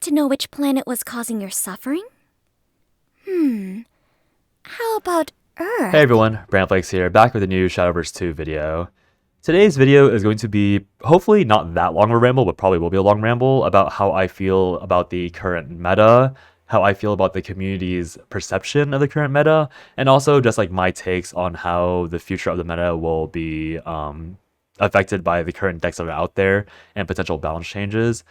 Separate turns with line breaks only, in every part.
want to know which planet was causing your suffering? How about Earth?
Hey everyone, Brandflakes here, back with a new Shadowverse 2 video. Today's video is going to be, hopefully not that long of a ramble, but probably will be a long ramble about how I feel about the current meta, how I feel about the community's perception of the current meta, and also just like my takes on how the future of the meta will be affected by the current decks that are out there and potential balance changes.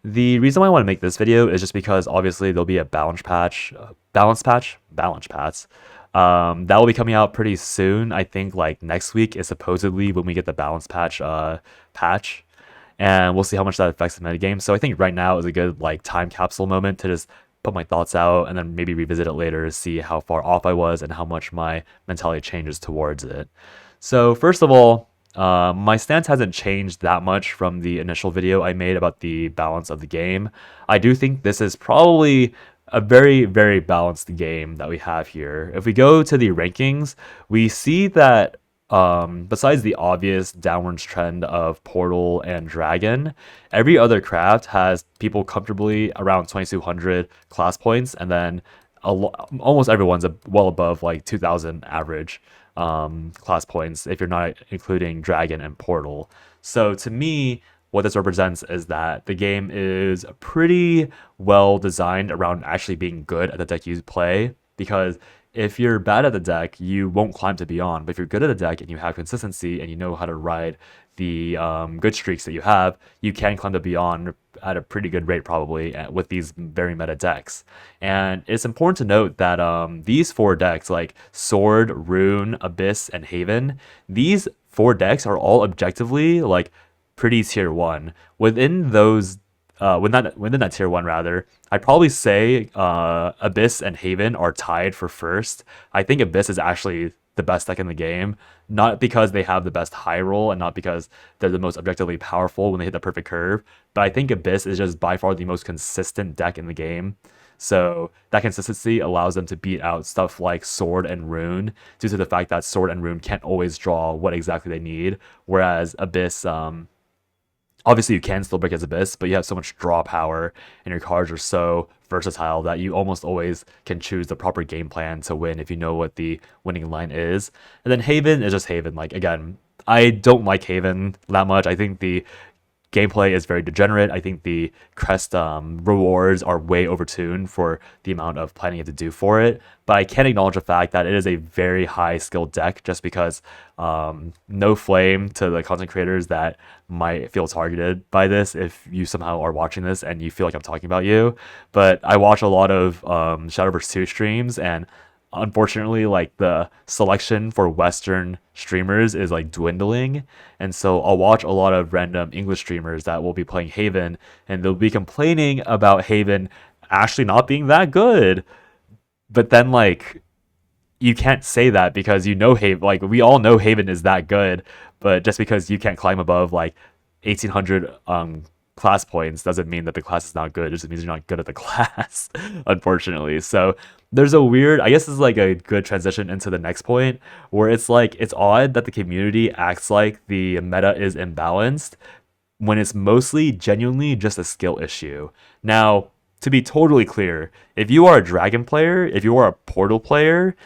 The reason why I want to make this video is just because obviously there'll be a balance patch. That will be coming out pretty soon. I think like next week is supposedly when we get the balance patch and we'll see how much that affects the metagame. So I think right now is a good like time capsule moment to just put my thoughts out and then maybe revisit it later to see how far off I was and how much my mentality changes towards it. So first of all, my stance hasn't changed that much from the initial video I made about the balance of the game. I do think this is probably a very, very balanced game that we have here. If we go to the rankings, we see that besides the obvious downwards trend of Portal and Dragon, every other craft has people comfortably around 2200 class points, and then almost everyone's well above like 2000 average class points if you're not including Dragon and Portal. So to me, what this represents is that the game is pretty well designed around actually being good at the deck you play, because if you're bad at the deck, you won't climb to Beyond. But if you're good at the deck and you have consistency and you know how to ride the good streaks that you have, you can climb to Beyond at a pretty good rate probably with these very meta decks. And it's important to note that these four decks, like Sword, Rune, Abyss, and Haven, these four decks are all objectively like pretty tier 1. Within those within that tier 1 rather, I'd probably say Abyss and Haven are tied for first. I think Abyss is actually the best deck in the game, not because they have the best high roll and not because they're the most objectively powerful when they hit the perfect curve, but I think Abyss is just by far the most consistent deck in the game. So that consistency allows them to beat out stuff like Sword and Rune due to the fact that Sword and Rune can't always draw what exactly they need, whereas Abyss, obviously you can still break as Abyss, but you have so much draw power and your cards are so versatile that you almost always can choose the proper game plan to win if you know what the winning line is. And then Haven is just Haven. Like, again, I don't like Haven that much. I think the gameplay is very degenerate. I think the Crest rewards are way overtuned for the amount of planning you have to do for it. But I can acknowledge the fact that it is a very high skill deck just because no flame to the content creators that might feel targeted by this if you somehow are watching this and you feel like I'm talking about you. But I watch a lot of Shadowverse 2 streams, and unfortunately like the selection for Western streamers is like dwindling, and so I'll watch a lot of random English streamers that will be playing Haven and they'll be complaining about Haven actually not being that good. But then like you can't say that because you know Haven, like we all know Haven is that good, but just because you can't climb above like 1800 class points doesn't mean that the class is not good. It just means you're not good at the class, unfortunately. So there's a weird, I guess this is like a good transition into the next point, where it's like it's odd that the community acts like the meta is imbalanced when it's mostly genuinely just a skill issue. Now, to be totally clear, if you are a Dragon player, if you are a Portal player,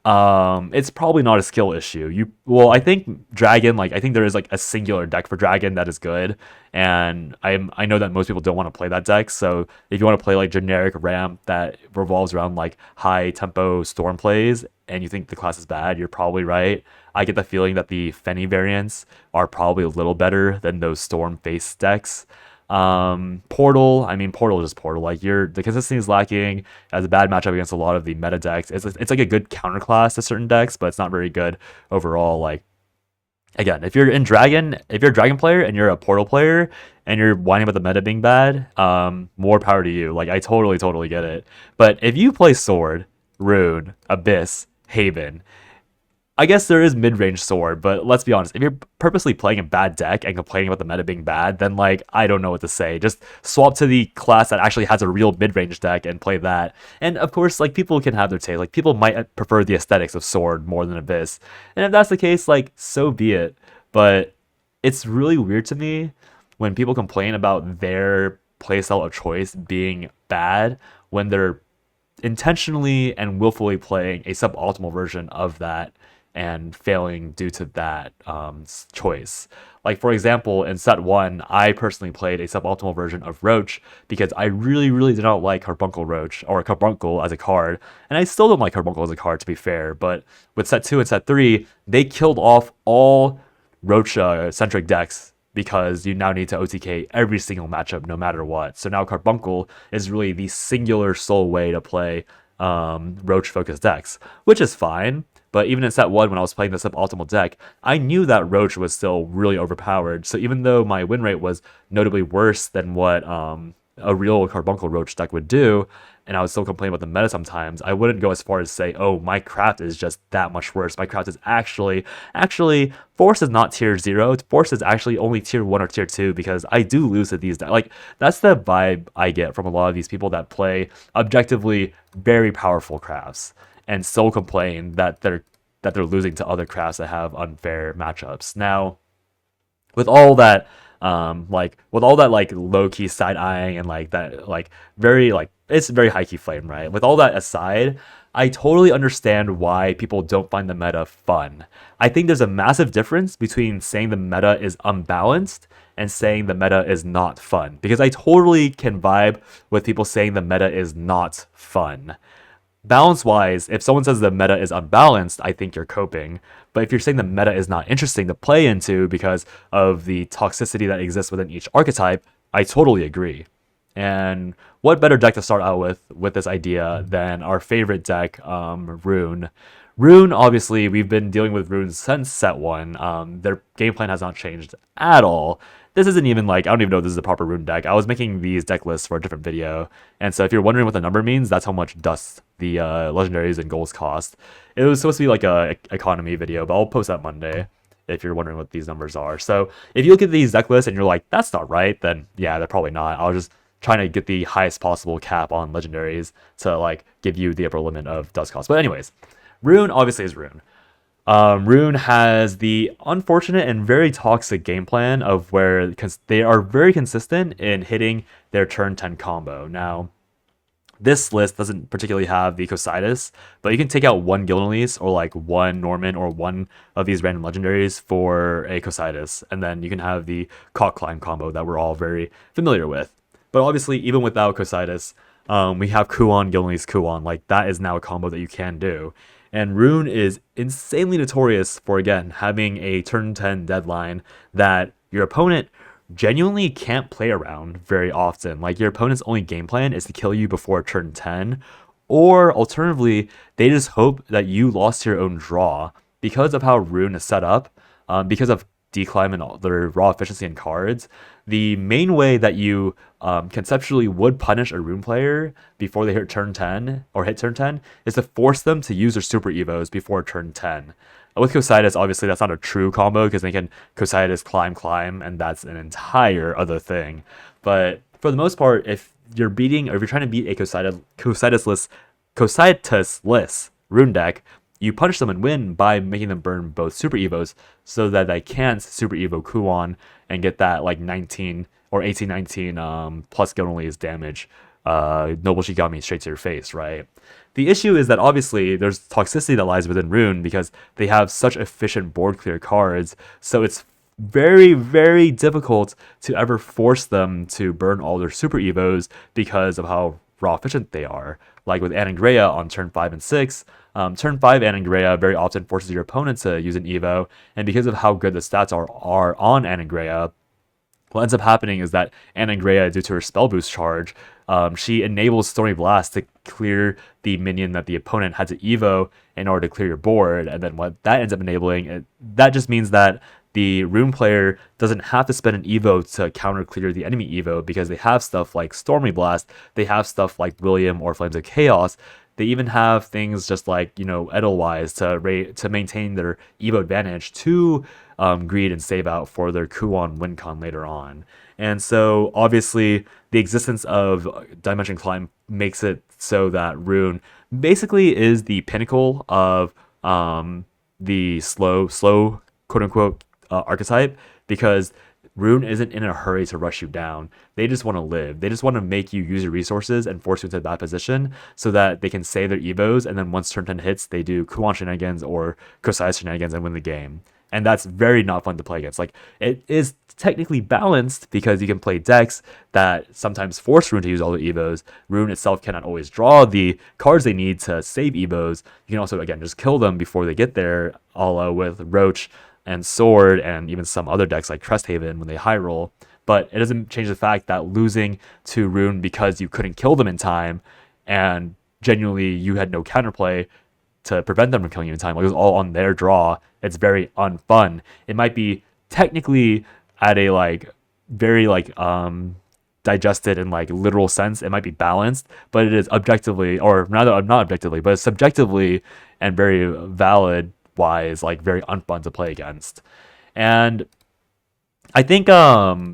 it's probably not a skill issue. I think Dragon, like I think there is like a singular deck for Dragon that is good, and I know that most people don't want to play that deck. So if you want to play like generic ramp that revolves around like high tempo storm plays and you think the class is bad, you're probably right. I get the feeling that the Fenny variants are probably a little better than those storm face decks. Portal is just Portal. Like the consistency is lacking, as a bad matchup against a lot of the meta decks. It's like a good counterclass to certain decks, but it's not very good overall. Like, again, if you're a Dragon player and you're a Portal player and you're whining about the meta being bad, more power to you. Like, I totally get it. But if you play Sword, Rune, Abyss, Haven, I guess there is mid-range Sword, but let's be honest, if you're purposely playing a bad deck and complaining about the meta being bad, then like I don't know what to say. Just swap to the class that actually has a real mid-range deck and play that. And of course, like people can have their taste. Like people might prefer the aesthetics of Sword more than Abyss. And if that's the case, like so be it. But it's really weird to me when people complain about their playstyle of choice being bad when they're intentionally and willfully playing a suboptimal version of that and failing due to that choice. Like, for example, in set 1, I personally played a suboptimal version of Roach because I really, really did not like Carbuncle Roach, or Carbuncle as a card, and I still don't like Carbuncle as a card, to be fair, but with set 2 and set 3, they killed off all Roach-centric decks because you now need to OTK every single matchup no matter what. So now Carbuncle is really the singular sole way to play Roach-focused decks, which is fine. But even in set 1, when I was playing the suboptimal deck, I knew that Roach was still really overpowered. So even though my win rate was notably worse than what a real Carbuncle Roach deck would do, and I would still complain about the meta sometimes, I wouldn't go as far as say, oh, my craft is just that much worse. My craft is actually, Force is not tier 0. Force is actually only tier 1 or tier 2 because I do lose to these decks. Like, that's the vibe I get from a lot of these people that play objectively very powerful crafts and still complain that they're losing to other crafts that have unfair matchups. Now, with all that, low key side eyeing and like that, like very like it's very high key flame, right? With all that aside, I totally understand why people don't find the meta fun. I think there's a massive difference between saying the meta is unbalanced and saying the meta is not fun, because I totally can vibe with people saying the meta is not fun. Balance-wise, if someone says the meta is unbalanced, I think you're coping. But if you're saying the meta is not interesting to play into because of the toxicity that exists within each archetype, I totally agree. And what better deck to start out with this idea than our favorite deck, Rune. Rune, obviously, we've been dealing with Rune since set 1. Their game plan has not changed at all. This isn't even like, I don't even know if this is the proper Rune deck. I was making these deck lists for a different video. And so if you're wondering what the number means, that's how much dust the legendaries and golds cost. It was supposed to be like a economy video, but I'll post that Monday if you're wondering what these numbers are. So if you look at these deck lists and you're like, that's not right, then yeah, they're probably not. I was just trying to get the highest possible cap on legendaries to like give you the upper limit of dust cost. But anyways, Rune obviously is Rune. Rune has the unfortunate and very toxic game plan of where they are very consistent in hitting their turn 10 combo. Now, this list doesn't particularly have the Cocytus, but you can take out one Gilneas or like one Norman or one of these random legendaries for a Cocytus, and then you can have the Cock Climb combo that we're all very familiar with. But obviously, even without Cocytus, we have Kuon, Gilneas, Kuon. Like, that is now a combo that you can do. And Rune is insanely notorious for, again, having a turn 10 deadline that your opponent genuinely can't play around very often. Like, your opponent's only game plan is to kill you before turn 10, or alternatively, they just hope that you lost your own draw. Because of how Rune is set up, because of decline and all their raw efficiency in cards, the main way that you conceptually would punish a Rune player before they hit turn 10 is to force them to use their super evos before turn 10. With Cocytus, obviously that's not a true combo because they can Cocytus climb, and that's an entire other thing. But for the most part, if you're trying to beat a Cocytus-less Rune deck, you punish them and win by making them burn both super evos so that they can't super evo Kuon and get that like 19 or 18-19 plus Gilneas damage Noble Shigami straight to your face, right? The issue is that obviously there's toxicity that lies within Rune because they have such efficient board clear cards, so it's very, very difficult to ever force them to burn all their super evos because of how raw efficient they are. Like with Anangrea on turn 5 and 6, turn 5 Anangrea very often forces your opponent to use an evo, and because of how good the stats are on Anangrea, what ends up happening is that Anangrea, due to her spell boost charge, she enables Stormy Blast to clear the minion that the opponent had to evo in order to clear your board, and then what that ends up enabling, that just means that the Rune player doesn't have to spend an evo to counter clear the enemy evo because they have stuff like Stormy Blast, they have stuff like William or Flames of Chaos, they even have things just like, Edelweiss to maintain their evo advantage to greed and save out for their Kuon WinCon later on. And so obviously the existence of Dimension Climb makes it so that Rune basically is the pinnacle of the slow quote unquote archetype, because Rune isn't in a hurry to rush you down. They just want to live. They just want to make you use your resources and force you into a bad position so that they can save their evos, and then once turn 10 hits, they do Kuan shenanigans or Kosai shenanigans and win the game. And that's very not fun to play against. Like, it is technically balanced because you can play decks that sometimes force Rune to use all the evos. Rune itself cannot always draw the cards they need to save evos. You can also, again, just kill them before they get there, a la with Roach and Sword and even some other decks like Crest Haven when they high roll. But it doesn't change the fact that losing to Rune because you couldn't kill them in time and genuinely you had no counterplay to prevent them from killing you in time, like it was all on their draw, it's very unfun. It might be technically at a like very like digested in like literal sense, it might be balanced, but it is objectively, or rather not objectively, but subjectively and very valid wise, like very unfun to play against. And I think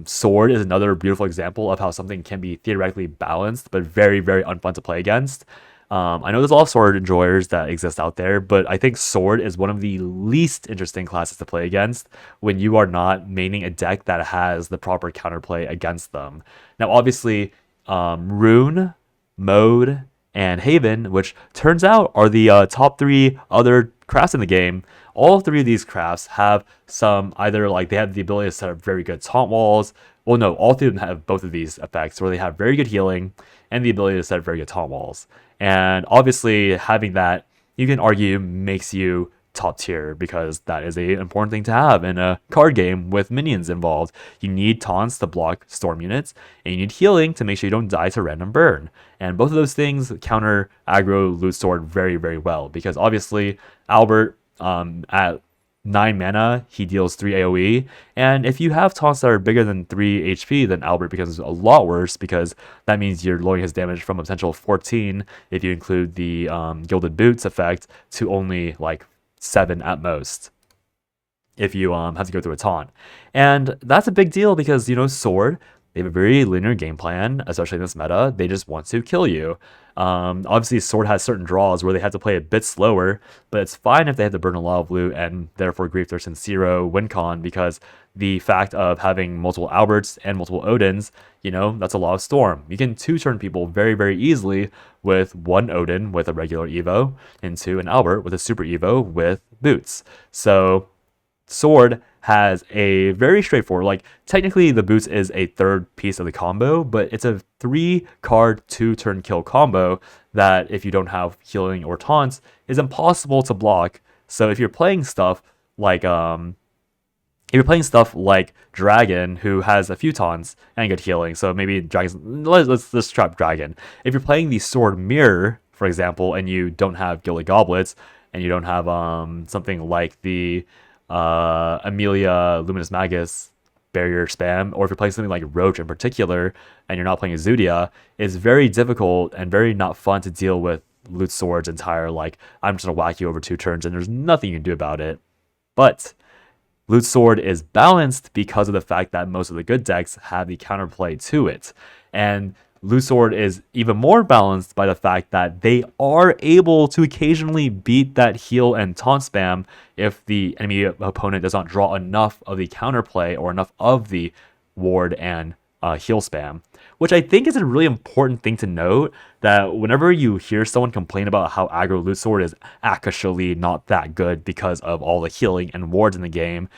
Sword is another beautiful example of how something can be theoretically balanced but very, very unfun to play against. I know there's a lot of Sword enjoyers that exist out there, but I think Sword is one of the least interesting classes to play against when you are not maining a deck that has the proper counterplay against them. Now, obviously, Rune, Mode, and Haven, which turns out are the top 3 other crafts in the game. All 3 of these crafts have some, either like they have the ability to set up very good taunt walls. Well, no, all 3 of them have both of these effects where they have very good healing and the ability to set up very good taunt walls. And obviously having that, you can argue, makes you top tier because that is an important thing to have in a card game with minions involved. You need taunts to block storm units, and you need healing to make sure you don't die to random burn. And both of those things counter aggro Loot Sword very, very well because obviously Albert at 9 mana, he deals 3 AoE, and if you have taunts that are bigger than 3 HP, then Albert becomes a lot worse because that means you're lowering his damage from a potential 14, if you include the Gilded Boots effect, to only like 7 at most if you have to go through a taunt. And that's a big deal because, you know, Sword, they have a very linear game plan, especially in this meta. They just want to kill you. Obviously, Sword has certain draws where they have to play a bit slower, but it's fine if they have to burn a lot of loot and therefore grief their Sincero win con, because the fact of having multiple Alberts and multiple Odins, you know, that's a lot of Storm. You can 2-turn people very, very easily with 1 Odin with a regular Evo into an Albert with a super Evo with boots. So Sword has a very straightforward, like technically the boots is a third piece of the combo, but it's a 3-card 2-turn kill combo that if you don't have healing or taunts is impossible to block. So if you're playing stuff like Dragon, who has a few taunts and good healing, so maybe Dragon's, let's trap Dragon. If you're playing the Sword Mirror, for example, and you don't have Gilded Goblets and you don't have something like the Amelia Luminous Magus barrier spam, or if you're playing something like Roach in particular and you're not playing Azudia, it's very difficult and very not fun to deal with Loot Sword's entire, like, I'm just gonna whack you over 2 turns and there's nothing you can do about it. But Loot Sword is balanced because of the fact that most of the good decks have the counterplay to it. And Loot Sword is even more balanced by the fact that they are able to occasionally beat that heal and taunt spam if the enemy opponent does not draw enough of the counterplay or enough of the ward and heal spam. Which I think is a really important thing to note, that whenever you hear someone complain about how aggro Loot Sword is actually not that good because of all the healing and wards in the game,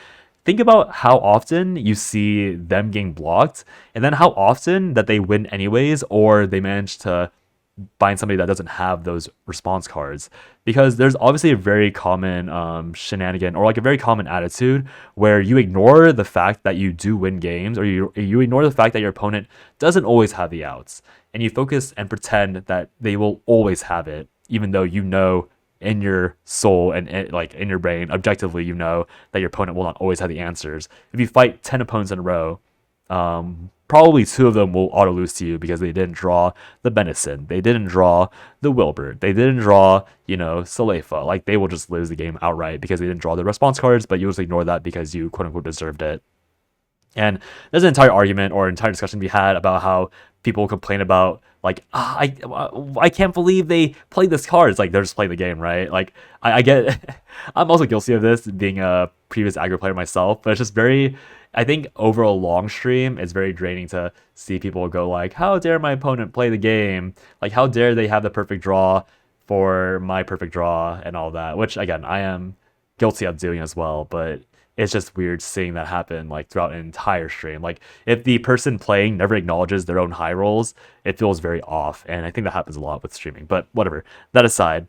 think about how often you see them getting blocked, and then how often that they win anyways, or they manage to find somebody that doesn't have those response cards. Because there's obviously a very common shenanigan, or like a very common attitude, where you ignore the fact that you do win games, or you ignore the fact that your opponent doesn't always have the outs, and you focus and pretend that they will always have it, even though you know in your soul and like in your brain, objectively, you know that your opponent will not always have the answers. If you fight 10 opponents in a row, probably 2 of them will auto lose to you because they didn't draw the Benison, they didn't draw the Wilbert, they didn't draw, you know, Salefa. Like, they will just lose the game outright because they didn't draw the response cards, but you just ignore that because you quote unquote deserved it. And there's an entire argument or entire discussion to be had about how people complain about like I can't believe they played this card. It's like they're just playing the game, right? Like I get I'm also guilty of this being a previous aggro player myself, but it's just very I think over a long stream it's very draining to see people go like, how dare my opponent play the game? Like how dare they have the perfect draw for my perfect draw and all that, which again I am guilty of doing as well, but it's just weird seeing that happen like throughout an entire stream. Like if the person playing never acknowledges their own high rolls, it feels very off, and I think that happens a lot with streaming. But whatever. That aside,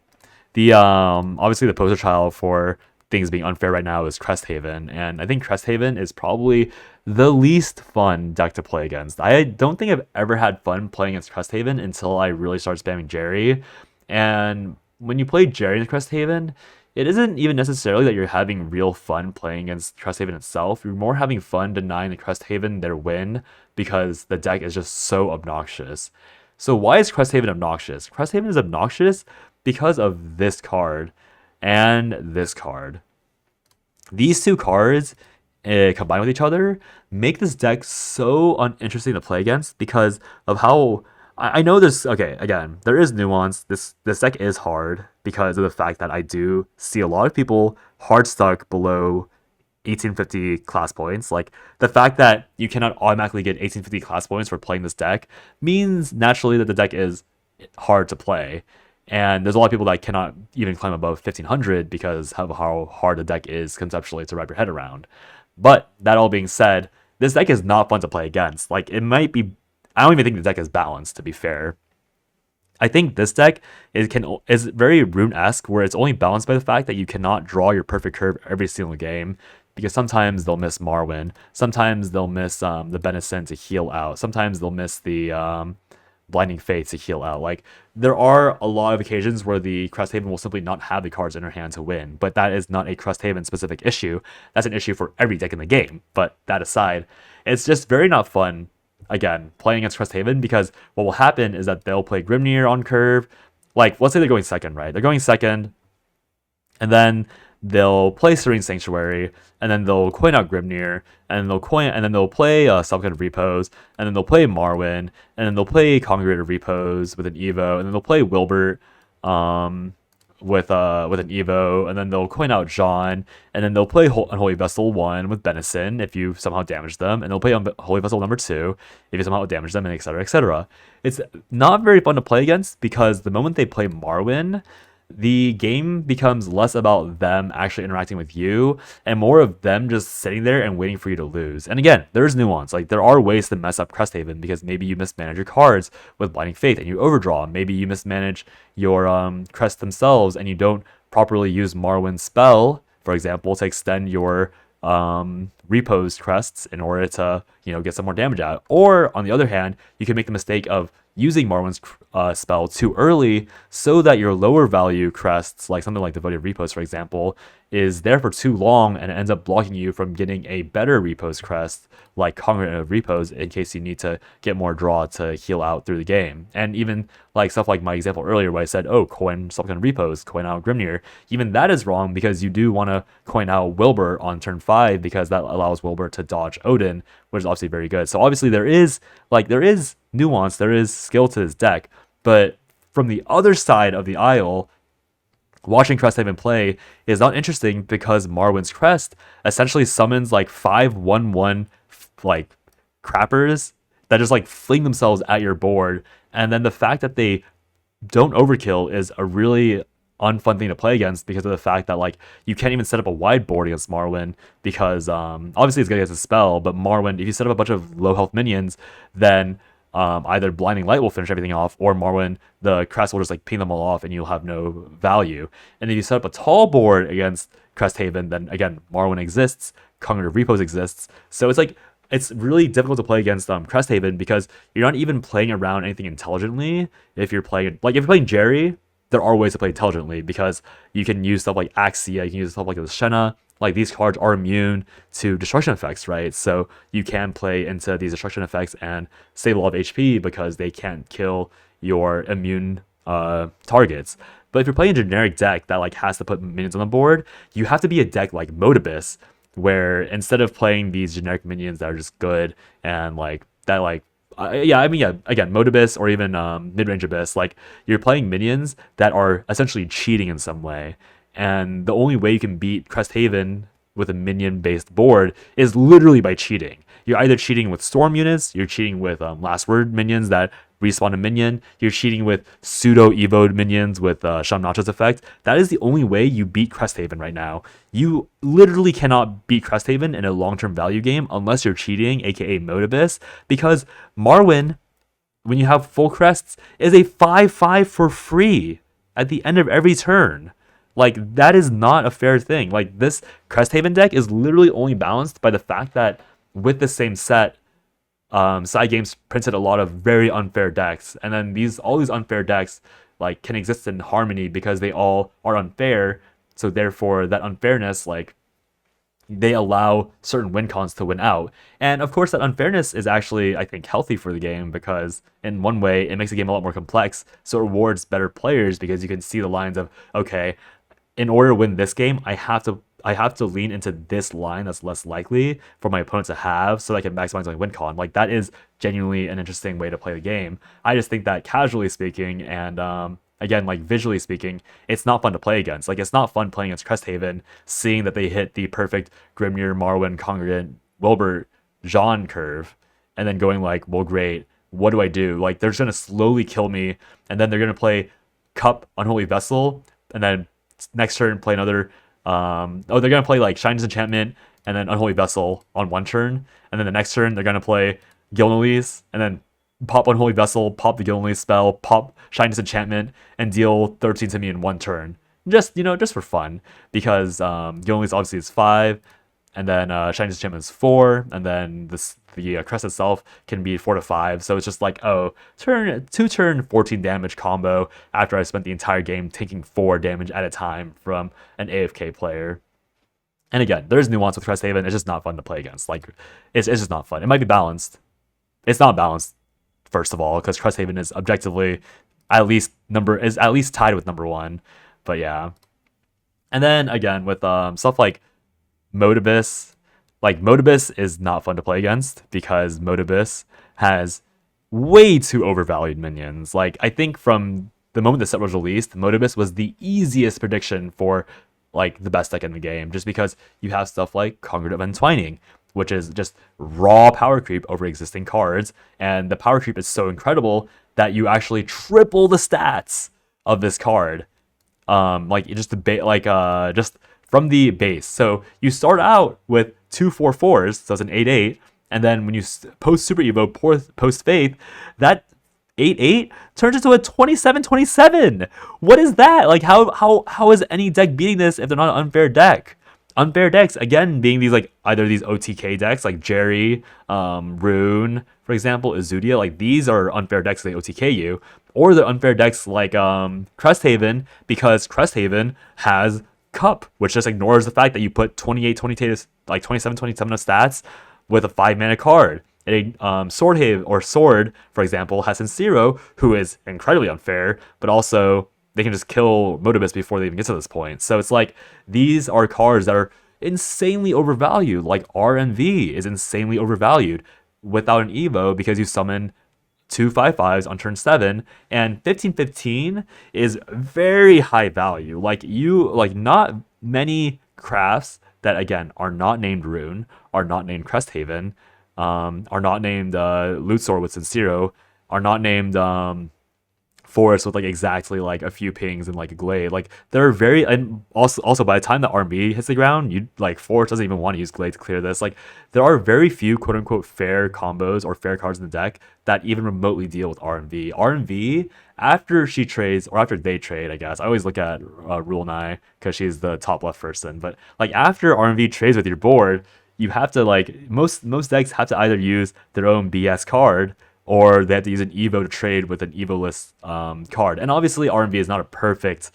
the obviously the poster child for things being unfair right now is Crest Haven, and I think Crest Haven is probably the least fun deck to play against. I don't think I've ever had fun playing against Crest Haven until I really started spamming Jerry. And when you play Jerry in Crest Haven, it isn't even necessarily that you're having real fun playing against Crest Haven itself. You're more having fun denying the Crest Haven their win because the deck is just so obnoxious. So why is Crest Haven obnoxious? Crest Haven is obnoxious because of this card and this card. These two cards combined with each other make this deck so uninteresting to play against because of how I know there's okay again there is nuance. This deck is hard because of the fact that I do see a lot of people hard stuck below 1850 class points. Like the fact that you cannot automatically get 1850 class points for playing this deck means naturally that the deck is hard to play. And there's a lot of people that cannot even climb above 1500 because of how hard the deck is conceptually to wrap your head around. But that all being said, this deck is not fun to play against. Like it might be I don't even think the deck is balanced, to be fair. I think this deck is very Rune-esque, where it's only balanced by the fact that you cannot draw your perfect curve every single game, because sometimes they'll miss Marwyn, sometimes they'll miss the Benison to heal out, sometimes they'll miss the Blinding Faith to heal out. Like there are a lot of occasions where the Crest Haven will simply not have the cards in her hand to win, but that is not a Crest Haven specific issue. That's an issue for every deck in the game. But that aside, it's just very not fun again, playing against Crest Haven, because what will happen is that they'll play Grimnir on curve. Like, let's say they're going second, right? They're going second, and then they'll play Serene Sanctuary, and then they'll coin out Grimnir, and then they'll play Subcon of Repose, and then they'll play Marwyn, and then they'll play Congregator Repose with an Evo, and then they'll play Wilbert with an Evo, and then they'll coin out Jean, and then they'll play Unholy Vessel 1 with Benison if you somehow damage them, and they'll play Unholy Vessel number 2 if you somehow damage them, and etc. etc. It's not very fun to play against because the moment they play Marwyn, the game becomes less about them actually interacting with you and more of them just sitting there and waiting for you to lose. And again, there's nuance. Like there are ways to mess up Crest Haven because maybe you mismanage your cards with Blinding Faith and you overdraw. Maybe you mismanage your crests themselves and you don't properly use Marwyn's spell, for example, to extend your reposed crests in order to get some more damage out. Or on the other hand, you can make the mistake of using Marwyn's spell too early so that your lower value crests, like something like Devoted Repose, for example, is there for too long and it ends up blocking you from getting a better repose crest like Congregant of Repose in case you need to get more draw to heal out through the game. And even like stuff like my example earlier where I said, oh, coin Subcon Repose, coin out Grimnir, even that is wrong because you do want to coin out Wilbur on turn 5 because that allows Wilbur to dodge Odin, which is obviously very good. So obviously there is nuance, there is skill to this deck, but from the other side of the aisle, watching Crest Haven play is not interesting because Marwyn's Crest essentially summons like 5/1/1 like crappers that just like fling themselves at your board, and then the fact that they don't overkill is a really unfun thing to play against because of the fact that like you can't even set up a wide board against Marwyn because obviously it's good against a spell, but Marwyn, if you set up a bunch of low health minions, then either Blinding Light will finish everything off, or Marwyn, the crest will just like ping them all off and you'll have no value. And if you set up a tall board against Crest Haven, then again, Marwyn exists, Congregator Repose exists. So it's like, it's really difficult to play against Crest Haven because you're not even playing around anything intelligently. If you're playing Jerry, there are ways to play intelligently because you can use stuff like Axia, you can use stuff like the Shenna. Like these cards are immune to destruction effects, right? So you can play into these destruction effects and save a lot of HP because they can't kill your immune targets. But if you're playing a generic deck that like has to put minions on the board, you have to be a deck like Modibus, where instead of playing these generic minions that are just good and like that like again, Mode Abyss or even mid-range Abyss, like you're playing minions that are essentially cheating in some way, and the only way you can beat Crest Haven with a minion-based board is literally by cheating. You're either cheating with storm units, you're cheating with last word minions that respawn a minion, you're cheating with pseudo evoed minions with Shaman Nachos effect. That is the only way you beat Crest Haven right now. You literally cannot beat Crest Haven in a long-term value game unless you're cheating, aka Mode Abyss, because Marwyn, when you have full crests, is a 5/5 for free at the end of every turn. Like, that is not a fair thing. Like, this Crest Haven deck is literally only balanced by the fact that with the same set, Cygames printed a lot of very unfair decks, and then all these unfair decks like can exist in harmony because they all are unfair. So therefore, that unfairness, like, they allow certain win cons to win out. And of course, that unfairness is actually, I think, healthy for the game because in one way, it makes the game a lot more complex. So it rewards better players because you can see the lines of, okay, in order to win this game, I have to lean into this line that's less likely for my opponent to have so that I can maximize my win con. Like, that is genuinely an interesting way to play the game. I just think that casually speaking and again, like visually speaking, it's not fun to play against. Like, it's not fun playing against Crest Haven, seeing that they hit the perfect Grimnir, Marwyn, Congregant, Wilbert, Jean curve, and then going like, well, great, what do I do? Like, they're just gonna slowly kill me, and then they're gonna play Cup, Unholy Vessel, and then next turn play another they're gonna play like Shine's Enchantment and then Unholy Vessel on one turn, and then the next turn they're gonna play Gilnelise and then pop Unholy Vessel, pop the Gilnelise spell, pop Shine's Enchantment, and deal 13 to me in one turn. Just for fun, because Gilnelise obviously is 5, and then Shine's Enchantment is 4, and then the crest itself can be 4 to 5. So it's just like, oh, two turn 14 damage combo after I spent the entire game taking 4 damage at a time from an AFK player. And again, there's nuance with Crest Haven. It's just not fun to play against. Like, it's just not fun. It might be balanced. It's not balanced, first of all, because Crest Haven is objectively at least tied with number 1. But yeah. And then again with stuff like Mode Abyss. Like, Mode Abyss is not fun to play against because Mode Abyss has way too overvalued minions. Like, I think from the moment the set was released, Mode Abyss was the easiest prediction for like the best deck in the game, just because you have stuff like Congregate of Entwining, which is just raw power creep over existing cards, and the power creep is so incredible that you actually triple the stats of this card. Just from the base. So you start out with 2 4/4s, so it's an 8/8, and then when you post Super Evo, post Faith, that 8/8 turns into a 27/27. What is that? Like, how is any deck beating this if they're not an unfair deck? Unfair decks, again, being these like either these OTK decks like Jerry, Rune, for example, Azudia, like these are unfair decks, they OTK you, or the unfair decks like Crest Haven, because Crest Haven has Cup, which just ignores the fact that you put 28, 22, like 27, 27 of stats with a 5-mana card. And Sword, for example, has Sincero, who is incredibly unfair, but also they can just kill Mode Abyss before they even get to this point. So it's like, these are cards that are insanely overvalued. Like, RMV is insanely overvalued without an Evo because you summon 2 5/5s on turn 7, and 15/15 is very high value. Like, not many crafts that, again, are not named Rune, are not named Crest Haven, are not named Loot Sword with Sincero, are not named Forest with like exactly like a few pings and like a Glade. Like, they're very, and also by the time the RMB hits the ground, you like Forest doesn't even want to use Glade to clear this. Like, there are very few quote unquote fair combos or fair cards in the deck that even remotely deal with RMV. RMV, after she trades, or after they trade, I guess. I always look at Rule because she's the top left person. But like, after RMV trades with your board, you have to like, most decks have to either use their own BS card, or they have to use an Evo to trade with an Evo-less card. And obviously, RMV is not a perfect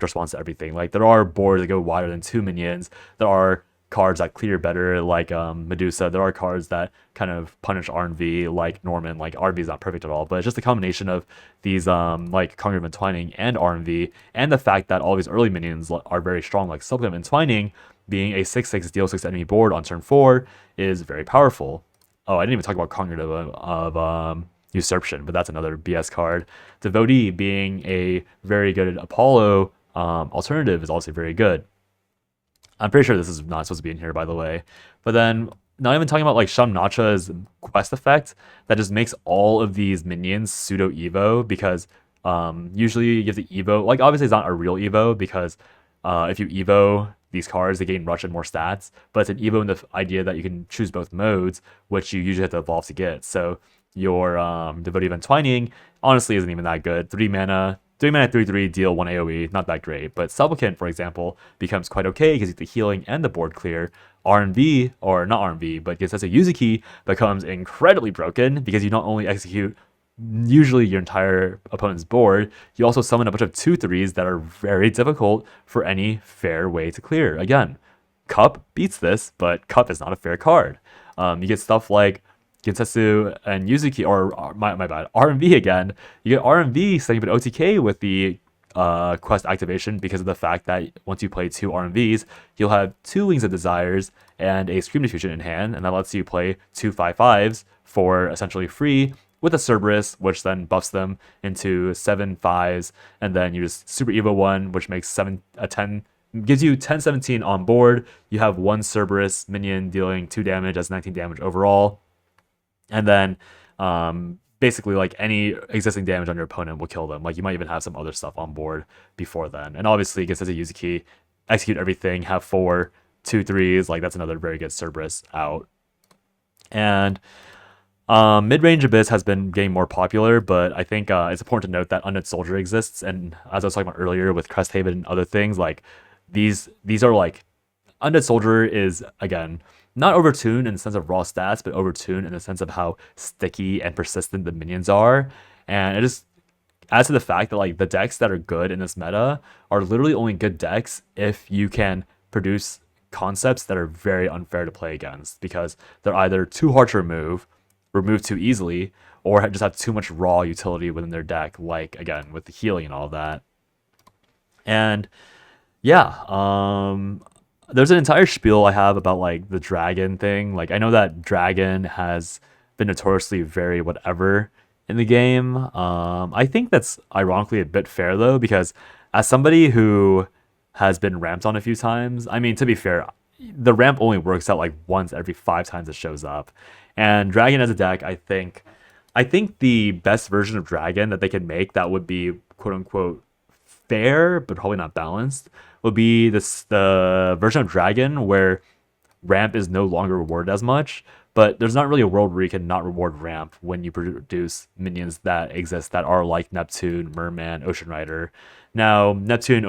response to everything. Like, there are boards that go wider than 2 minions. There are cards that clear better, like Medusa. There are cards that kind of punish RMV, like Norman. Like, RMV is not perfect at all, but it's just a combination of these like Congregate of Entwining and RMV, and the fact that all these early minions are very strong, like Cygames Entwining, being a 6/6 deal 6 enemy board on turn 4 is very powerful. Oh, I didn't even talk about Cognitive of Usurpation, but that's another BS card. Devotee being a very good Apollo alternative is also very good. I'm pretty sure this is not supposed to be in here, by the way. But then, not even talking about like Shamnacha's quest effect that just makes all of these minions pseudo Evo because usually you have to Evo. Like, obviously, it's not a real Evo because if you Evo these cards, they gain rush and more stats. But it's an Evo in the idea that you can choose both modes, which you usually have to evolve to get. So your Devotee of Entwining honestly isn't even that good. 3 mana, 3 mana, 3/3, deal 1 AoE, not that great. But Supplicant, for example, becomes quite okay because you get the healing and the board clear. RNV, or not RNV, but Gensetsu Yuzuki becomes incredibly broken because you not only execute usually your entire opponent's board, you also summon a bunch of 2/3s that are very difficult for any fair way to clear. Again, Cup beats this, but Cup is not a fair card. You get stuff like Gensetsu and Yuzuki, or my bad, RMV again. You get RMV setting up an OTK with the quest activation because of the fact that once you play 2 RMVs, you'll have 2 Wings of Desires and a Scream Diffusion in hand, and that lets you play 2 5/5s for essentially free with a Cerberus, which then buffs them into 7 5s, and then you just Super Evo 1, which makes 10, gives you 10/17 on board. You have 1 Cerberus minion dealing 2 damage, that's 19 damage overall. And then basically like any existing damage on your opponent will kill them. Like you might even have some other stuff on board before then. And obviously against a Yuzuki, execute everything, have 4 2/3s, like that's another very good Cerberus out. And mid-range Abyss has been getting more popular, but I think it's important to note that Undead Soldier exists. And as I was talking about earlier with Crest Haven and other things, like these are like Undead Soldier is again not overtuned in the sense of raw stats, but overtuned in the sense of how sticky and persistent the minions are. And it just adds to the fact that like the decks that are good in this meta are literally only good decks if you can produce concepts that are very unfair to play against, because they're either too hard to remove too easily, or just have too much raw utility within their deck, like again with the healing and all that. And yeah, there's an entire spiel I have about like the dragon thing. Like I know that dragon has been notoriously very whatever in the game. I think that's ironically a bit fair though, because as somebody who has been ramped on a few times, I mean, to be fair, the ramp only works out like once every 5 times it shows up. And dragon as a deck, I think the best version of dragon that they can make that would be quote unquote fair but probably not balanced would be the version of dragon where ramp is no longer rewarded as much, but there's not really a world where you can not reward ramp when you produce minions that exist that are like Neptune, Merman, Ocean Rider. Now Neptune,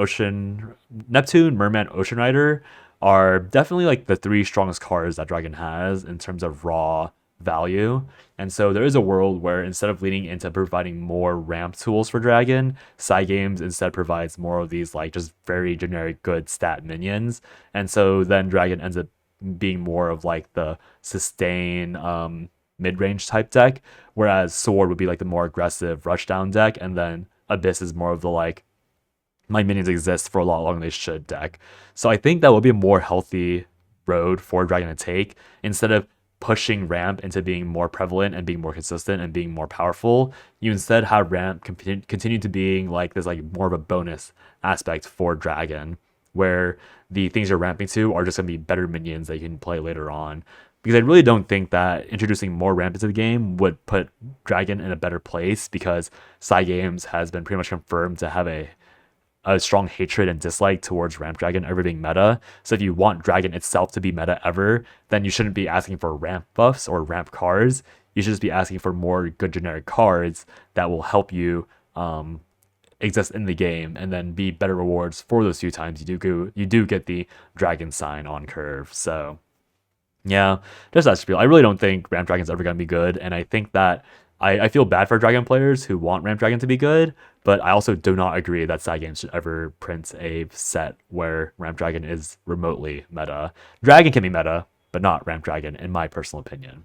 Merman, Ocean Rider are definitely like the 3 strongest cards that dragon has in terms of raw value. And so there is a world where instead of leaning into providing more ramp tools for dragon, Cygames instead provides more of these like just very generic good stat minions. And so then dragon ends up being more of like the sustain mid-range type deck, whereas sword would be like the more aggressive rush down deck, and then abyss is more of the like my minions exist for a lot longer than they should deck. So I think that would be a more healthy road for dragon to take, instead of pushing ramp into being more prevalent and being more consistent and being more powerful. You instead have ramp continue to being like this like more of a bonus aspect for dragon, where the things you're ramping to are just going to be better minions that you can play later on. Because I really don't think that introducing more ramp into the game would put dragon in a better place, because Cygames has been pretty much confirmed to have a strong hatred and dislike towards ramp dragon ever being meta. So if you want dragon itself to be meta ever, then you shouldn't be asking for ramp buffs or ramp cards. You should just be asking for more good generic cards that will help you exist in the game, and then be better rewards for those few times you do get the dragon sign on curve. So yeah, just that spiel. I really don't think ramp dragon's ever going to be good, and I think that I feel bad for dragon players who want ramp dragon to be good, but I also do not agree that Cygames should ever print a set where ramp dragon is remotely meta. Dragon can be meta, but not ramp dragon, in my personal opinion.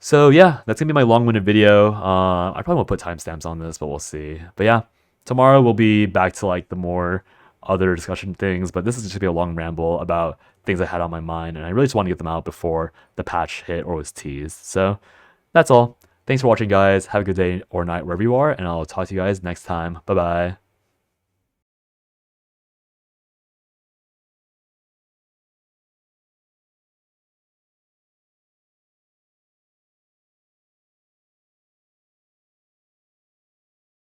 So yeah, that's gonna be my long-winded video. I probably won't put timestamps on this, but we'll see. But yeah, tomorrow we'll be back to like the more other discussion things, but this is just gonna be a long ramble about things I had on my mind, and I really just want to get them out before the patch hit or was teased. So that's all. Thanks for watching, guys. Have a good day or night wherever you are, and I'll talk to you guys next time. Bye bye.